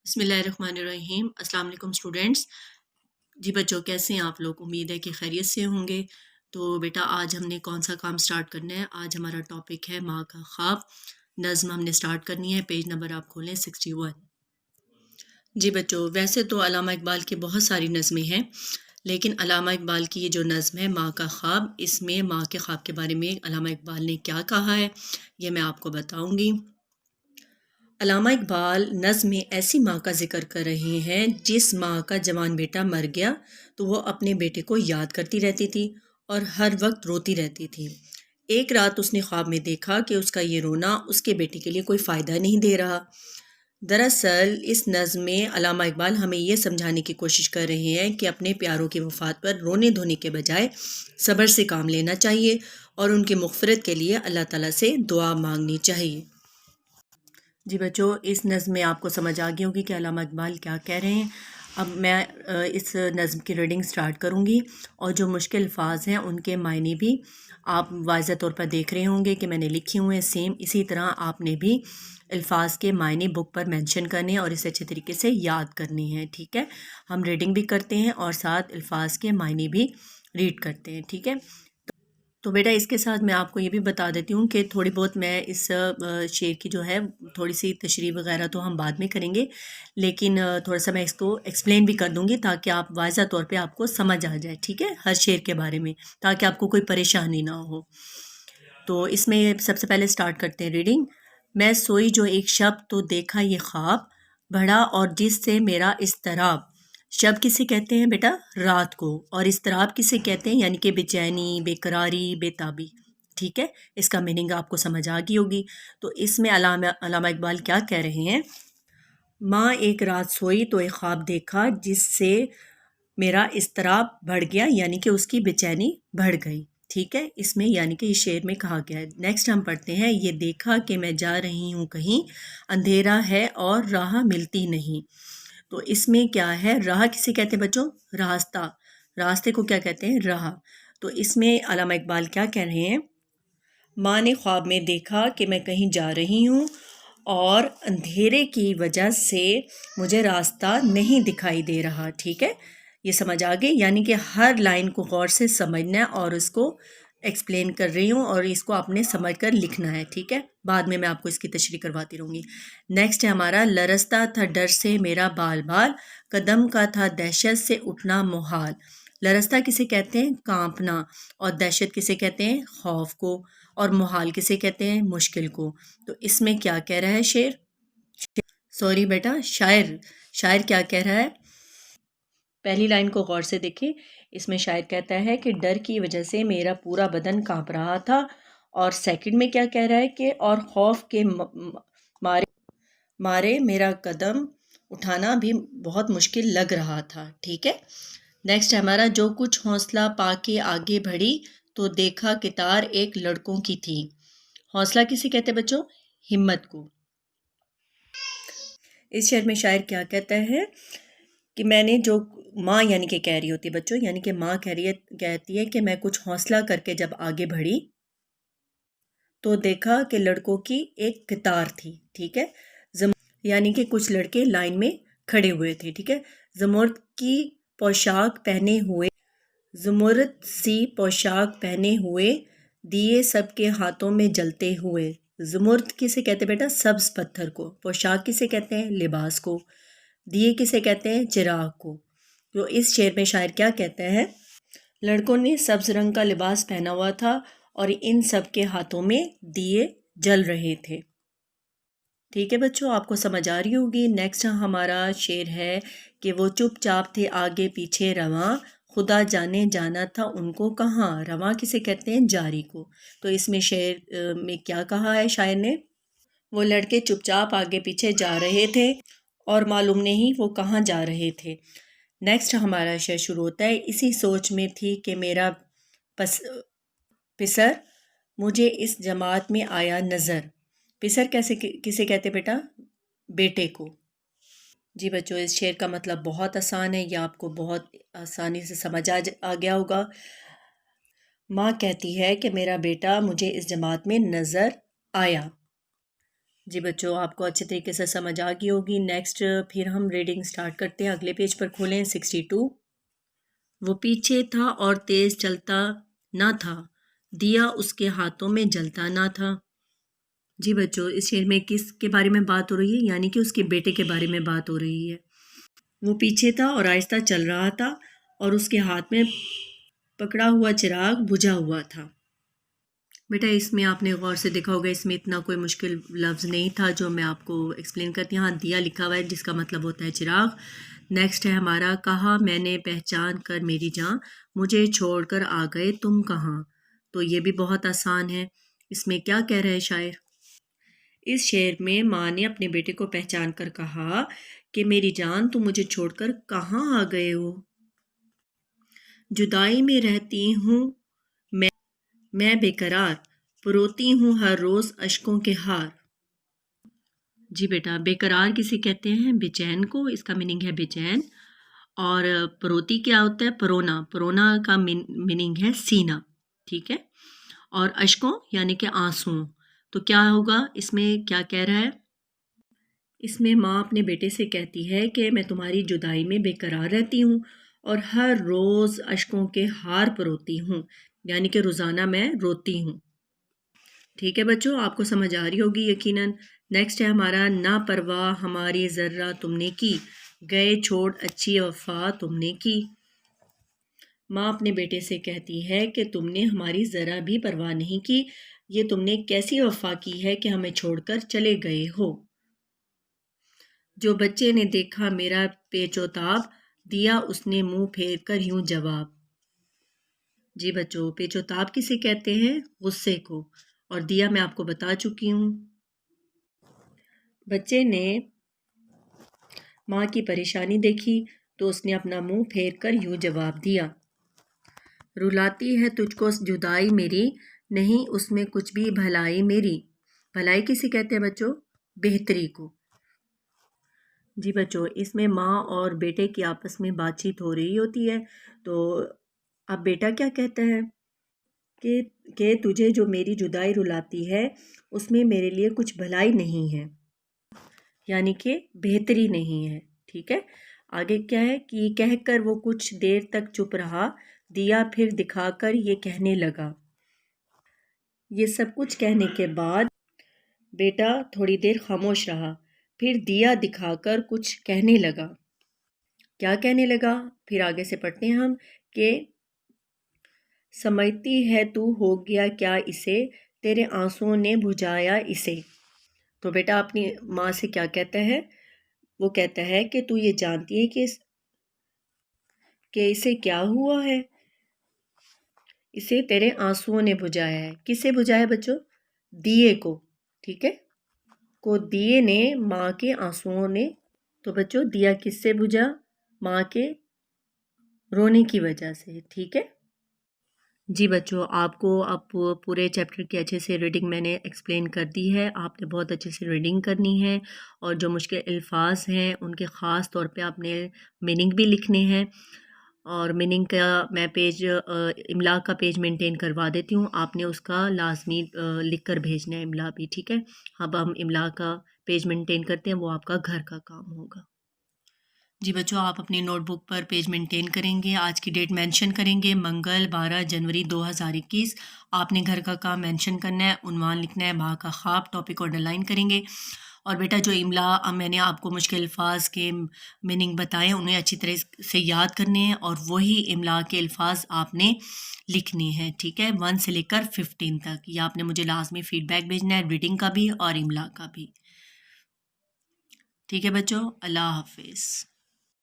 बिस्मिल्लाहिर्रहमानिर्रहीम। अस्सलाम वालेकुम स्टूडेंट्स। जी बच्चों, कैसे हैं आप लोग? उम्मीद है कि खैरियत से होंगे। तो बेटा, आज हमने कौन सा काम स्टार्ट करना है? आज हमारा टॉपिक है माँ का ख्वाब। नज़्म हमने स्टार्ट करनी है। पेज नंबर आप खोलें 61। जी बच्चों, वैसे तो अल्लामा इकबाल की बहुत सारी नज़में हैं, लेकिन अल्लामा इकबाल की ये जो नज़म है माँ का ख्वाब, इसमें माँ के ख्वाब के बारे में अल्लामा इकबाल ने क्या कहा है, ये मैं आपको बताऊँगी। अल्लामा इकबाल नज़्म में ऐसी माँ का जिक्र कर रहे हैं जिस माँ का जवान बेटा मर गया तो वो अपने बेटे को याद करती रहती थी और हर वक्त रोती रहती थी। एक रात उसने ख्वाब में देखा कि उसका ये रोना उसके बेटे के लिए कोई फ़ायदा नहीं दे रहा। दरअसल इस नज़्म में अल्लामा इकबाल हमें ये समझाने की कोशिश कर रहे हैं कि अपने प्यारों की वफ़ात पर रोने धोने के बजाय सब्र से काम लेना चाहिए और उनकी मग़फ़िरत के लिए अल्लाह ताला से दुआ मांगनी चाहिए। जी बच्चों, इस नज़्म में आपको समझ आ गई होगी कि अल्लामा इकबाल क्या कह रहे हैं। अब मैं इस नज़्म की रीडिंग स्टार्ट करूँगी और जो मुश्किल अल्फाज हैं उनके मायने भी आप वाज़ह तौर पर देख रहे होंगे कि मैंने लिखे हुए हैं। सेम इसी तरह आपने भी अल्फाज के मायने बुक पर मेंशन करने हैं और इसे अच्छे तरीके से याद करने हैं। ठीक है, हम रीडिंग भी करते हैं और साथ अल्फाज के मायने भी रीड करते हैं। ठीक है, तो बेटा इसके साथ मैं आपको ये भी बता देती हूँ कि थोड़ी बहुत मैं इस शेर की जो है थोड़ी सी तशरीह वगैरह तो हम बाद में करेंगे, लेकिन थोड़ा सा मैं इसको एक्सप्लेन भी कर दूँगी ताकि आप वाज़ह तौर पे आपको समझ आ जाए। ठीक है, हर शेर के बारे में, ताकि आपको कोई परेशानी ना हो। तो इसमें सबसे पहले स्टार्ट करते हैं रीडिंग। मैं सोई जो एक शब तो देखा ये ख्वाब, बढ़ा और जिससे मेरा इज़्तिराब। शब किसे कहते हैं बेटा? रात को। और इज़्तिराब किसे कहते हैं? यानी कि बेचैनी, बेकरारी, बेताबी। ठीक है, इसका मीनिंग आपको समझ आ गई होगी। तो इसमें अल्लामा इकबाल क्या कह रहे हैं? माँ एक रात सोई तो एक ख्वाब देखा जिससे मेरा इज़्तिराब बढ़ गया, यानी कि उसकी बेचैनी बढ़ गई। ठीक है, इसमें यानी कि इस शेर में कहा गया है। नेक्स्ट हम पढ़ते हैं। ये देखा कि मैं जा रही हूँ कहीं, अंधेरा है और राह मिलती नहीं। तो इसमें क्या है? राह किसे कहते हैं बच्चों? रास्ता। रास्ते को क्या कहते हैं? राह। तो इसमें अल्लामा इकबाल क्या कह रहे हैं? माँ ने ख्वाब में देखा कि मैं कहीं जा रही हूँ और अंधेरे की वजह से मुझे रास्ता नहीं दिखाई दे रहा। ठीक है, ये समझ आ गई। यानी कि हर लाइन को गौर से समझना है और इसको एक्सप्लेन कर रही हूँ और इसको आपने समझ कर लिखना है। ठीक है, बाद में मैं आपको इसकी तशरीह करवाती रहूँगी। नेक्स्ट है हमारा। लरसता था डर से मेरा बाल बाल, कदम का था दहशत से उठना मुहाल। लरसता किसे कहते हैं? कांपना। और दहशत किसे कहते हैं? खौफ को। और मुहाल किसे कहते हैं? मुश्किल को। तो इसमें क्या कह रहा है शेर? सॉरी बेटा, शायर। शायर क्या कह रहा है? पहली लाइन को गौर से देखें। इसमें शायर कहता है कि डर की वजह से मेरा पूरा बदन कांप रहा था। और सेकंड में क्या कह रहा है कि और खौफ के मारे मारे मेरा कदम उठाना भी बहुत मुश्किल लग रहा था। ठीक है, नेक्स्ट है हमारा। जो कुछ हौसला पाके आगे बढ़ी तो देखा कितार एक लड़कों की थी। हौसला किसे कहते हैं बच्चों? हिम्मत को। इस शेर में शायर क्या कहता है कि मैंने जो, माँ यानी कि कह रही होती है बच्चों, यानी कि माँ कहती है कि मैं कुछ हौसला करके जब आगे बढ़ी तो देखा कि लड़कों की एक कतार थी। ठीक है, यानी कि कुछ लड़के लाइन में खड़े हुए थे। ठीक है, ज़मुर्द की पोशाक पहने हुए, ज़मुर्द सी पोशाक पहने हुए, दिए सबके हाथों में जलते हुए। ज़मुर्द किसे कहते हैं बेटा? सब्ज़ पत्थर को। पोशाक किसे कहते हैं? लिबास को। दिए किसे कहते हैं? चिराग को। तो इस शेर में शायर क्या कहते हैं? लड़कों ने सब्ज़ रंग का लिबास पहना हुआ था और इन सब के हाथों में दिए जल रहे थे। ठीक है बच्चों, आपको समझ आ रही होगी। नेक्स्ट हमारा शेर है कि वो चुपचाप थे आगे पीछे रवां, खुदा जाने जाना था उनको कहाँ। रवां किसे कहते हैं? जारी को। तो इसमें शेर में क्या कहा है शायर ने? वो लड़के चुपचाप आगे पीछे जा रहे थे और मालूम नहीं वो कहाँ जा रहे थे। नेक्स्ट हमारा शेर शुरू होता है। इसी सोच में थी कि मेरा पिसर मुझे इस जमात में आया नज़र। पिसर किसे कहते बेटा? बेटे को। जी बच्चों, इस शेर का मतलब बहुत आसान है, यह आपको बहुत आसानी से समझ आ गया होगा। माँ कहती है कि मेरा बेटा मुझे इस जमात में नज़र आया। جی بچوں، آپ کو اچھے طریقے سے سمجھ آ گئی ہوگی۔ نیکسٹ پھر ہم ریڈنگ سٹارٹ کرتے ہیں۔ اگلے پیج پر کھولیں 62۔ وہ پیچھے تھا اور تیز چلتا نہ تھا، دیا اس کے ہاتھوں میں جلتا نہ تھا۔ جی بچوں، اس شعر میں کس کے بارے میں بات ہو رہی ہے؟ یعنی کہ اس کے بیٹے کے بارے میں بات ہو رہی ہے۔ وہ پیچھے تھا اور آہستہ چل رہا تھا اور اس کے ہاتھ میں پکڑا ہوا چراغ بجھا ہوا تھا۔ بیٹا اس میں آپ نے غور سے دیکھا ہوگا، اس میں اتنا کوئی مشکل لفظ نہیں تھا جو میں آپ کو ایکسپلین کرتی ہوں۔ ہاں، دیا لکھا ہوا ہے جس کا مطلب ہوتا ہے چراغ۔ نیکسٹ ہے ہمارا، کہا میں نے پہچان کر میری جان، مجھے چھوڑ کر آ گئے تم کہاں۔ تو یہ بھی بہت آسان ہے۔ اس میں کیا کہہ رہا ہے شاعر؟ اس شعر میں ماں نے اپنے بیٹے کو پہچان کر کہا کہ میری جان تم مجھے چھوڑ کر کہاں آ گئے ہو؟ جدائی میں رہتی ہوں میں بے قرار، پروتی ہوں ہر روز اشکوں کے ہار۔ جی بیٹا، بے قرار کسے کہتے ہیں؟ بے چین کو، اس کا میننگ ہے بے چین۔ اور پروتی کیا ہوتا ہے؟ پرونا، پرونا کا میننگ ہے سینہ، ٹھیک ہے۔ اور اشکوں یعنی کہ آنسوں۔ تو کیا ہوگا اس میں؟ کیا کہہ رہا ہے؟ اس میں ماں اپنے بیٹے سے کہتی ہے کہ میں تمہاری جدائی میں بے قرار رہتی ہوں اور ہر روز اشکوں کے ہار پروتی ہوں، یعنی کہ روزانہ میں روتی ہوں۔ ٹھیک ہے بچوں، آپ کو سمجھ آ رہی ہوگی یقیناً۔ نیکسٹ ہے ہمارا، نا پرواہ ہماری ذرہ تم نے کی، گئے چھوڑ اچھی وفا تم نے کی۔ ماں اپنے بیٹے سے کہتی ہے کہ تم نے ہماری ذرا بھی پرواہ نہیں کی، یہ تم نے کیسی وفا کی ہے کہ ہمیں چھوڑ کر چلے گئے ہو۔ جو بچے نے دیکھا میرا پیچ و تاب، دیا اس نے منہ پھیر کر یوں جواب۔ جی بچوں، پیچ و تاب کسے کہتے ہیں؟ غصے کو، اور دیا میں آپ کو بتا چکی ہوں۔ بچے نے ماں کی پریشانی دیکھی تو اس نے اپنا منہ پھیر کر یوں جواب دیا، رلاتی ہے تجھ کو جدائی میری، نہیں اس میں کچھ بھی بھلائی میری۔ بھلائی کسے کہتے ہیں بچوں؟ بہتری کو۔ جی بچوں، اس میں ماں اور بیٹے کی آپس میں بات چیت ہو رہی ہوتی ہے۔ تو اب بیٹا کیا کہتا ہے کہ تجھے جو میری جدائی رلاتی ہے اس میں میرے لیے کچھ بھلائی نہیں ہے، یعنی کہ بہتری نہیں ہے، ٹھیک ہے۔ آگے کیا ہے کہ کہہ کر وہ کچھ دیر تک چپ رہا، دیا پھر دکھا کر یہ کہنے لگا۔ یہ سب کچھ کہنے کے بعد بیٹا تھوڑی دیر خاموش رہا، پھر دیا دکھا کر کچھ کہنے لگا۔ کیا کہنے لگا؟ پھر آگے سے پڑھتے ہیں ہم کہ سمجھتی ہے تو ہو گیا کیا اسے، تیرے آنسوؤں نے بجھایا اسے۔ تو بیٹا اپنی ماں سے کیا کہتا ہے؟ وہ کہتا ہے کہ تو یہ جانتی ہے کہ اسے کیا ہوا ہے؟ اسے تیرے آنسوؤں نے بجھایا ہے۔ کسے بجھایا بچوں؟ دیے کو، ٹھیک ہے، کو دیے نے، ماں کے آنسوؤں نے۔ تو بچوں دیا کس سے بجھا؟ ماں کے رونے کی وجہ سے، ٹھیک ہے۔ جی بچوں، آپ کو اب پورے چیپٹر کی اچھے سے ریڈنگ میں نے ایکسپلین کر دی ہے۔ آپ نے بہت اچھے سے ریڈنگ کرنی ہے، اور جو مشکل الفاظ ہیں ان کے خاص طور پہ آپ نے میننگ بھی لکھنے ہیں، اور میننگ کا میں پیج املا کا پیج مینٹین کروا دیتی ہوں، آپ نے اس کا لازمی لکھ کر بھیجنا ہے املا بھی، ٹھیک ہے۔ اب ہم املا کا پیج مینٹین کرتے ہیں، وہ آپ کا گھر کا کام ہوگا۔ جی بچوں، آپ اپنی نوٹ بک پر پیج مینٹین کریں گے، آج کی ڈیٹ مینشن کریں گے، منگل 12 جنوری 2021۔ آپ نے گھر کا کام مینشن کرنا ہے، عنوان لکھنا ہے ماں کا خواب، ٹاپک انڈر لائن کریں گے۔ اور بیٹا جو املا میں نے آپ کو مشکل الفاظ کے میننگ بتائے انہیں اچھی طرح سے یاد کرنے ہیں، اور وہی املا کے الفاظ آپ نے لکھنے ہیں، ٹھیک ہے، 1 سے لے کر 15 تک۔ یہ آپ نے مجھے لازمی فیڈ بیک بھیجنا ہے، ریڈنگ کا بھی اور املا کا بھی، ٹھیک ہے بچوں۔ اللہ حافظ۔